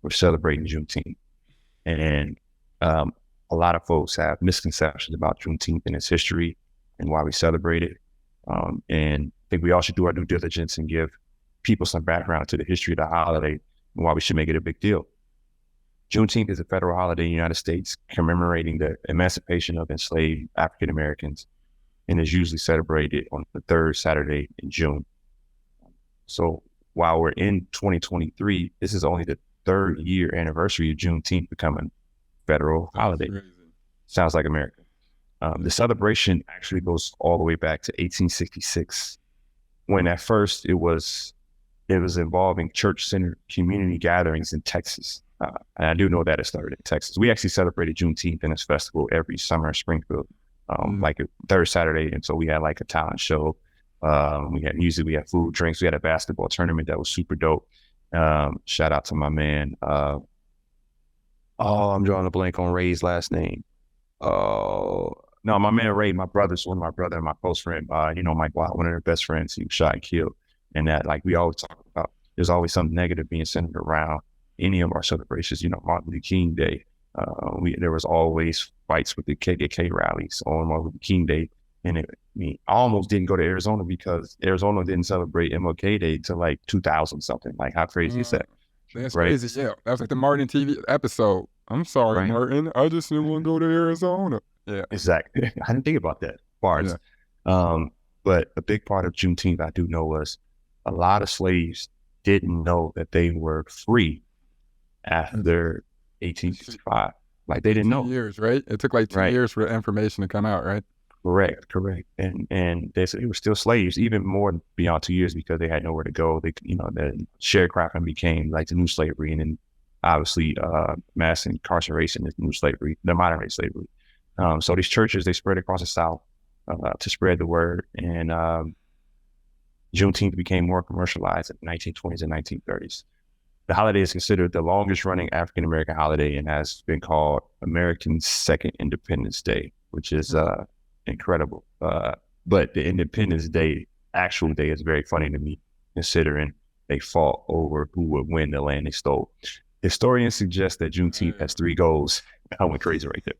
we're celebrating Juneteenth. And a lot of folks have misconceptions about Juneteenth and its history and why we celebrate it. And I think we all should do our due diligence and give people some background to the history of the holiday and why we should make it a big deal. Juneteenth is a federal holiday in the United States commemorating the emancipation of enslaved African Americans and is usually celebrated on the third Saturday in June. So while we're in 2023, this is only the third year anniversary of Juneteenth becoming federal holiday. Sounds like America. The celebration actually goes all the way back to 1866, when at first it was involving church-centered community gatherings in Texas. And I do know that it started in Texas. We actually celebrated Juneteenth in this festival every summer in Springfield, like a third Saturday. And so we had like a talent show. We had music, we had food, drinks. We had a basketball tournament that was super dope. Shout out to my man. I'm drawing a blank on Ray's last name. No, my man Ray, my brother's one of my brother and my close friend, Mike Watt, one of their best friends, he was shot and killed. And that, like we always talk about, there's always something negative being centered around any of our celebrations. Martin Luther King Day. There was always fights with the KKK rallies on Martin Luther King Day. And I almost didn't go to Arizona because Arizona didn't celebrate MLK Day till like 2000 something. Like, how crazy is that? That's crazy. Yeah, that was like the Martin TV episode. I'm sorry, right. Martin. I just didn't want to go to Arizona. Yeah, exactly. I didn't think about that part. Yeah. But a big part of Juneteenth I do know was a lot of slaves didn't know that they were free after 1865. Like, they didn't know. 2 years, right? It took like 2 years for the information to come out, right? Correct. And they said they were still slaves, even more beyond 2 years, because they had nowhere to go. They, the sharecropping became like the new slavery, and then obviously mass incarceration is new slavery, the modern day slavery. So these churches, they spread across the South to spread the word, and Juneteenth became more commercialized in the 1920s and 1930s. The holiday is considered the longest running African American holiday and has been called America's Second Independence Day, which is incredible. But the Independence Day, actual day, is very funny to me, considering they fought over who would win the land they stole. Historians suggest that Juneteenth has three goals. I went crazy right there.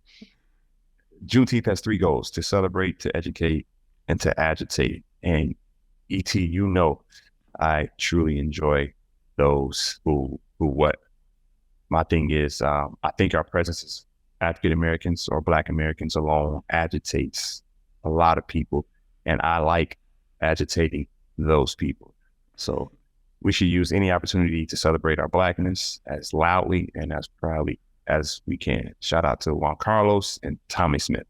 Juneteenth has three goals: to celebrate, to educate, and to agitate. And E.T., I truly enjoy those who what. My thing is, I think our presence as African Americans or Black Americans alone agitates a lot of people, and I like agitating those people. So we should use any opportunity to celebrate our Blackness as loudly and as proudly as we can. Shout out to Juan Carlos and Tommy Smith.